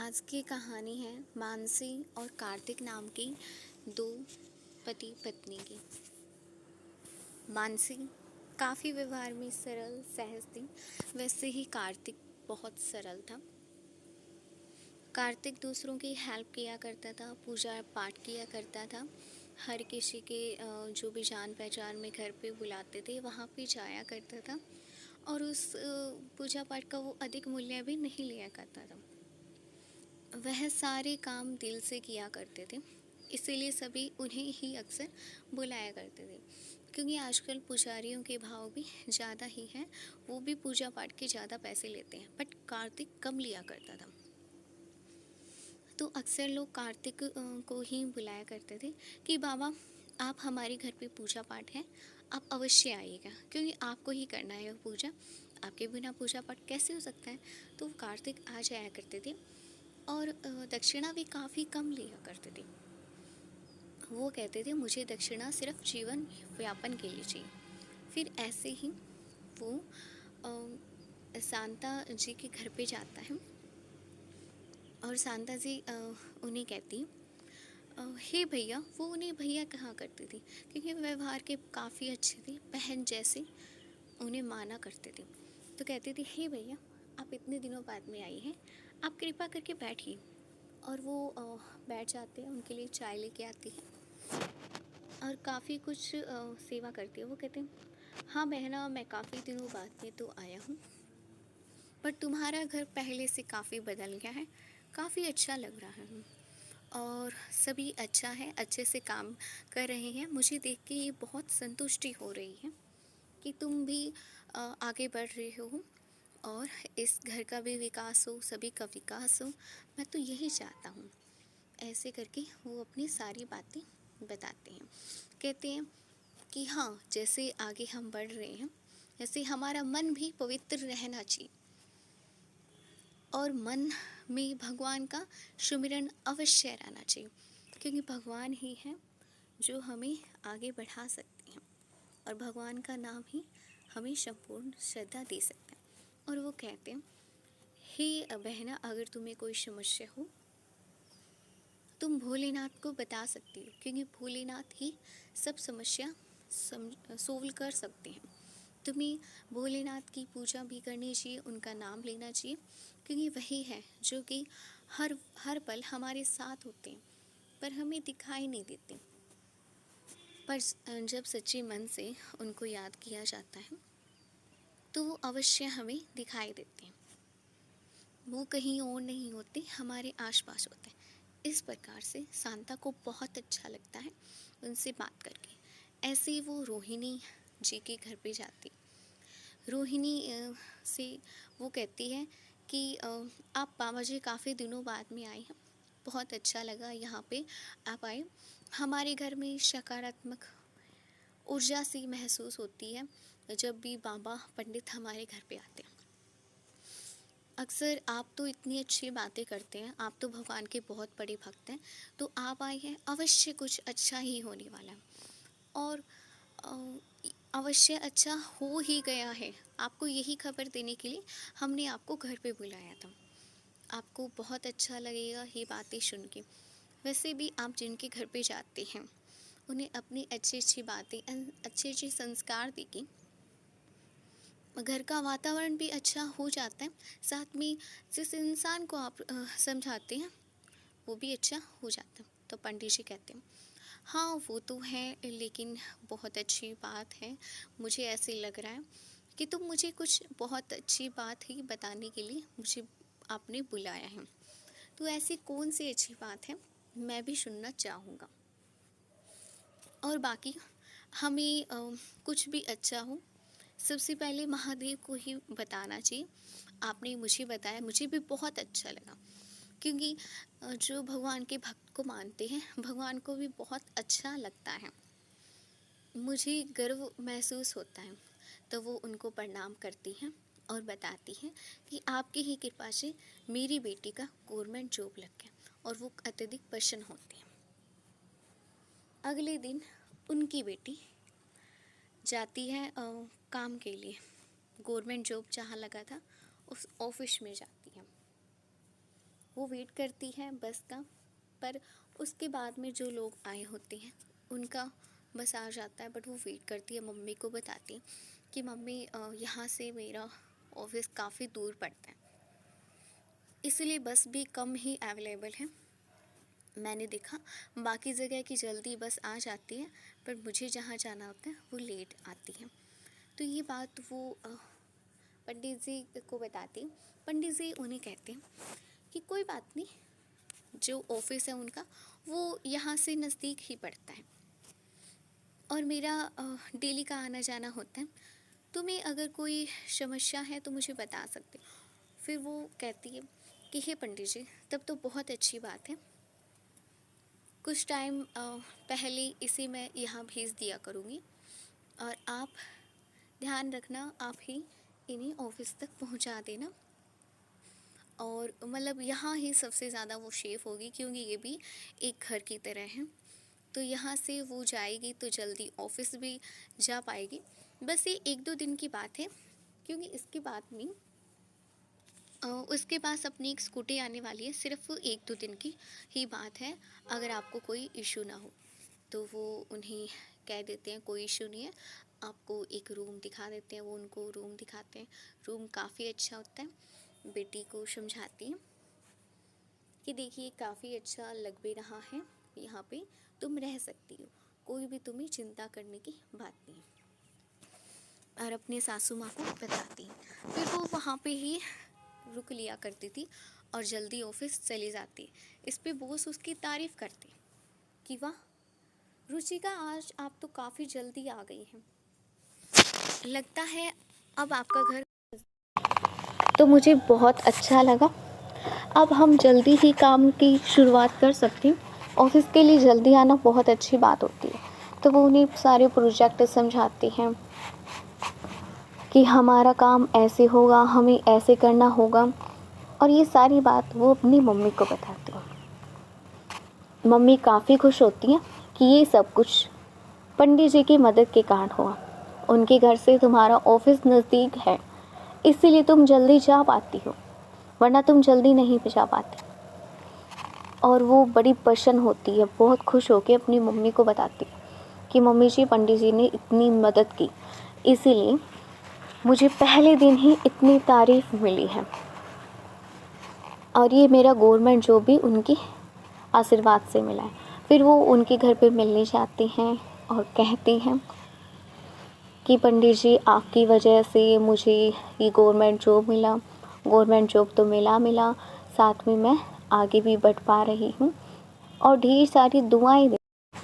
आज की कहानी है मानसी और कार्तिक नाम की दो पति पत्नी की। मानसी काफ़ी व्यवहार में सरल सहज थी, वैसे ही कार्तिक बहुत सरल था। कार्तिक दूसरों की हेल्प किया करता था, पूजा पाठ किया करता था। हर किसी के जो भी जान पहचान में घर पे बुलाते थे वहाँ पे जाया करता था और उस पूजा पाठ का वो अधिक मूल्य भी नहीं लिया करता था। वह सारे काम दिल से किया करते थे, इसीलिए सभी उन्हें ही अक्सर बुलाया करते थे। क्योंकि आजकल पुजारियों के भाव भी ज़्यादा ही हैं, वो भी पूजा पाठ के ज़्यादा पैसे लेते हैं, बट कार्तिक कम लिया करता था। तो अक्सर लोग कार्तिक को ही बुलाया करते थे कि बाबा आप हमारे घर पे पूजा पाठ है, आप अवश्य आइएगा, क्योंकि आपको ही करना है वह पूजा, आपके बिना पूजा पाठ कैसे हो सकता है। तो वो कार्तिक आ जाया करते थे और दक्षिणा भी काफ़ी कम लिया करते थे। वो कहते थे मुझे दक्षिणा सिर्फ जीवन व्यापन के लिए चाहिए। फिर ऐसे ही वो शांता जी के घर पे जाता है और शांता जी उन्हें कहती हे भैया। वो उन्हें भैया कहा करती थी क्योंकि व्यवहार के काफ़ी अच्छे थे, बहन जैसे उन्हें माना करते थे। तो कहती थी हे भैया, आप इतने दिनों बाद में आई हैं, आप कृपा करके बैठिए। और वो बैठ जाते हैं, उनके लिए चाय लेके आती है और काफ़ी कुछ सेवा करती है। वो कहते हैं हाँ बहना, मैं काफ़ी दिनों बाद में तो आया हूँ, पर तुम्हारा घर पहले से काफ़ी बदल गया है, काफ़ी अच्छा लग रहा है और सभी अच्छा है, अच्छे से काम कर रहे हैं। मुझे देख के ये बहुत संतुष्टि हो रही है कि तुम भी आगे बढ़ रहे हो और इस घर का भी विकास हो, सभी का विकास हो। मैं तो यही चाहता हूँ। ऐसे करके वो अपनी सारी बातें बताते हैं। कहते हैं कि हाँ, जैसे आगे हम बढ़ रहे हैं जैसे हमारा मन भी पवित्र रहना चाहिए और मन में भगवान का सुमिरन अवश्य रहना चाहिए, क्योंकि भगवान ही है जो हमें आगे बढ़ा सकते हैं और भगवान का नाम ही हमें संपूर्ण श्रद्धा दे सकता है। और वो कहते हैं हे बहना, अगर तुम्हें कोई समस्या हो तुम भोलेनाथ को बता सकती हो, क्योंकि भोलेनाथ ही सब समस्या सोल्व कर सकते हैं। तुम्हें भोलेनाथ की पूजा भी करनी चाहिए, उनका नाम लेना चाहिए, क्योंकि वही है जो कि हर हर पल हमारे साथ होते हैं पर हमें दिखाई नहीं देते। पर जब सच्चे मन से उनको याद किया जाता है तो वो अवश्य हमें दिखाई देते हैं। वो कहीं और नहीं होते, हमारे आसपास होते हैं। इस प्रकार से शांता को बहुत अच्छा लगता है उनसे बात करके। ऐसे ही वो रोहिणी जी के घर पे जाती। रोहिणी से वो कहती है कि आप बाबा जी काफ़ी दिनों बाद में आए हैं, बहुत अच्छा लगा यहाँ पे आप आए। हमारे घर में सकारात्मक ऊर्जा सी महसूस होती है जब भी बाबा पंडित हमारे घर पे आते हैं। अक्सर आप तो इतनी अच्छी बातें करते हैं, आप तो भगवान के बहुत बड़े भक्त हैं, तो आप आए हैं, अवश्य कुछ अच्छा ही होने वाला है और अ, अवश्य अच्छा हो ही गया है। आपको यही खबर देने के लिए हमने आपको घर पे बुलाया था। आपको बहुत अच्छा लगेगा ये बातें सुन के। वैसे भी आप जिनके घर पे जाते हैं उन्हें अपनी अच्छी अच्छी बातें अच्छे अच्छे संस्कार देके घर का वातावरण भी अच्छा हो जाता है। साथ में जिस इंसान को आप समझाते हैं वो भी अच्छा हो जाता है। तो पंडित जी कहते हैं हाँ वो तो है, लेकिन बहुत अच्छी बात है, मुझे ऐसे लग रहा है कि तुम मुझे कुछ बहुत अच्छी बात ही बताने के लिए मुझे आपने बुलाया है। तो ऐसी कौन सी अच्छी बात है, मैं भी सुनना चाहूँगा। और बाकी हमें कुछ भी अच्छा हो सबसे पहले महादेव को ही बताना चाहिए। आपने मुझे बताया, मुझे भी बहुत अच्छा लगा, क्योंकि जो भगवान के भक्त को मानते हैं भगवान को भी बहुत अच्छा लगता है। मुझे गर्व महसूस होता है। तो वो उनको प्रणाम करती हैं और बताती हैं कि आपकी ही कृपा से मेरी बेटी का गवर्नमेंट जॉब लग गया और वो अत्यधिक प्रसन्न होती हैं। अगले दिन उनकी बेटी जाती है काम के लिए, गवर्नमेंट जॉब जहाँ लगा था उस ऑफिस में जाती है। वो वेट करती है बस का। पर उसके बाद में जो लोग आए होते हैं उनका बस आ जाता है, बट वो वेट करती है, मम्मी को बताती कि मम्मी यहाँ से मेरा ऑफिस काफ़ी दूर पड़ता है, इसलिए बस भी कम ही अवेलेबल है। मैंने देखा बाकी जगह की जल्दी बस आ जाती है, पर मुझे जहाँ जाना होता है वो लेट आती है। तो ये बात वो पंडित जी को बताती। पंडित जी उन्हें कहते हैं कि कोई बात नहीं, जो ऑफिस है उनका वो यहाँ से नज़दीक ही पड़ता है और मेरा डेली का आना जाना होता है। तुम्हें अगर कोई समस्या है तो मुझे बता सकते हो। फिर वो कहती है कि हे पंडित जी, तब तो बहुत अच्छी बात है, कुछ टाइम पहले इसे मैं यहाँ भेज दिया करूँगी और आप ध्यान रखना, आप ही इन्हें ऑफिस तक पहुँचा देना। और मतलब यहाँ ही सबसे ज़्यादा वो सेफ होगी, क्योंकि ये भी एक घर की तरह है। तो यहाँ से वो जाएगी तो जल्दी ऑफिस भी जा पाएगी। बस ये 1-2 दिन की बात है, क्योंकि इसके बाद में उसके पास अपनी एक स्कूटी आने वाली है। सिर्फ 1-2 दिन की ही बात है, अगर आपको कोई इशू ना हो। तो वो उन्हें कह देते हैं कोई इशू नहीं है, आपको एक रूम दिखा देते हैं। वो उनको रूम दिखाते हैं। रूम काफ़ी अच्छा होता है। बेटी को समझाती हैं कि देखिए काफ़ी अच्छा लग भी रहा है, यहाँ पे तुम रह सकती हो, कोई भी तुम्हें चिंता करने की बात नहीं। और अपने सासू माँ को बताती। फिर वो वहाँ पे ही रुक लिया करती थी और जल्दी ऑफिस चली जाती। इस पे बॉस उसकी तारीफ करते कि वाह रुचिका, आज आप तो काफ़ी जल्दी आ गई हैं, लगता है अब आपका घर। तो मुझे बहुत अच्छा लगा। अब हम जल्दी ही काम की शुरुआत कर सकते हैं। ऑफिस के लिए जल्दी आना बहुत अच्छी बात होती है। तो वो उन्हें सारे प्रोजेक्ट समझाते हैं कि हमारा काम ऐसे होगा, हमें ऐसे करना होगा। और ये सारी बात वो अपनी मम्मी को बताती हैं। मम्मी काफ़ी खुश होती हैं कि ये सब कुछ पंडित जी की मदद के कारण हुआ। उनके घर से तुम्हारा ऑफिस नज़दीक है, इसीलिए तुम जल्दी जा पाती हो, वरना तुम जल्दी नहीं जा पाती। और वो बड़ी प्रसन्न होती है, बहुत खुश होकर अपनी मम्मी को बताती है कि मम्मी जी, पंडित जी ने इतनी मदद की, इसीलिए मुझे पहले दिन ही इतनी तारीफ़ मिली है। और ये मेरा गवर्नमेंट जॉब भी उनकी आशीर्वाद से मिला है। फिर वो उनके घर पे मिलने जाते हैं और कहते हैं कि पंडित जी, आपकी वजह से मुझे ये गवर्नमेंट जॉब मिला। गवर्नमेंट जॉब तो मिला, साथ में मैं आगे भी बढ़ पा रही हूँ और ढेर सारी दुआएं दे।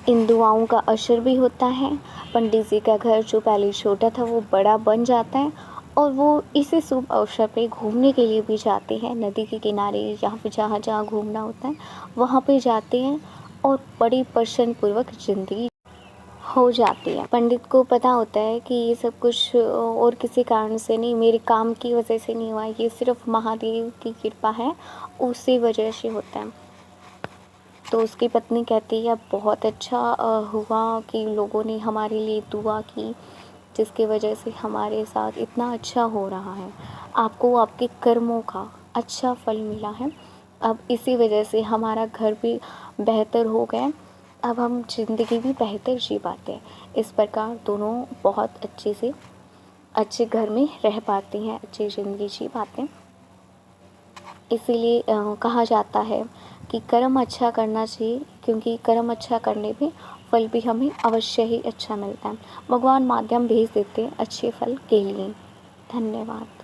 इन दुआओं का असर भी होता है। पंडित जी का घर जो पहले छोटा था वो बड़ा बन जाता है और वो इसी शुभ अवसर पे घूमने के लिए भी जाते हैं। नदी के किनारे यहाँ पे जहाँ जहाँ घूमना होता है वहाँ पे जाते हैं और बड़ी प्रसन्न पूर्वक ज़िंदगी हो जाती है। पंडित को पता होता है कि ये सब कुछ और किसी कारण से नहीं, मेरे काम की वजह से नहीं हुआ, ये सिर्फ महादेव की कृपा है, उसी वजह से होता है। तो उसकी पत्नी कहती है बहुत अच्छा हुआ कि लोगों ने हमारे लिए दुआ की, जिसकी वजह से हमारे साथ इतना अच्छा हो रहा है। आपको आपके कर्मों का अच्छा फल मिला है। अब इसी वजह से हमारा घर भी बेहतर हो गया। अब हम ज़िंदगी भी बेहतर जी पाते हैं। इस प्रकार दोनों बहुत अच्छे घर में रह पाते हैं, अच्छी ज़िंदगी जी पाते हैं। इसीलिए कहा जाता है कि कर्म अच्छा करना चाहिए, क्योंकि कर्म अच्छा करने पे फल भी हमें अवश्य ही अच्छा मिलता है। भगवान माध्यम भेज देते हैं अच्छे फल के लिए। धन्यवाद।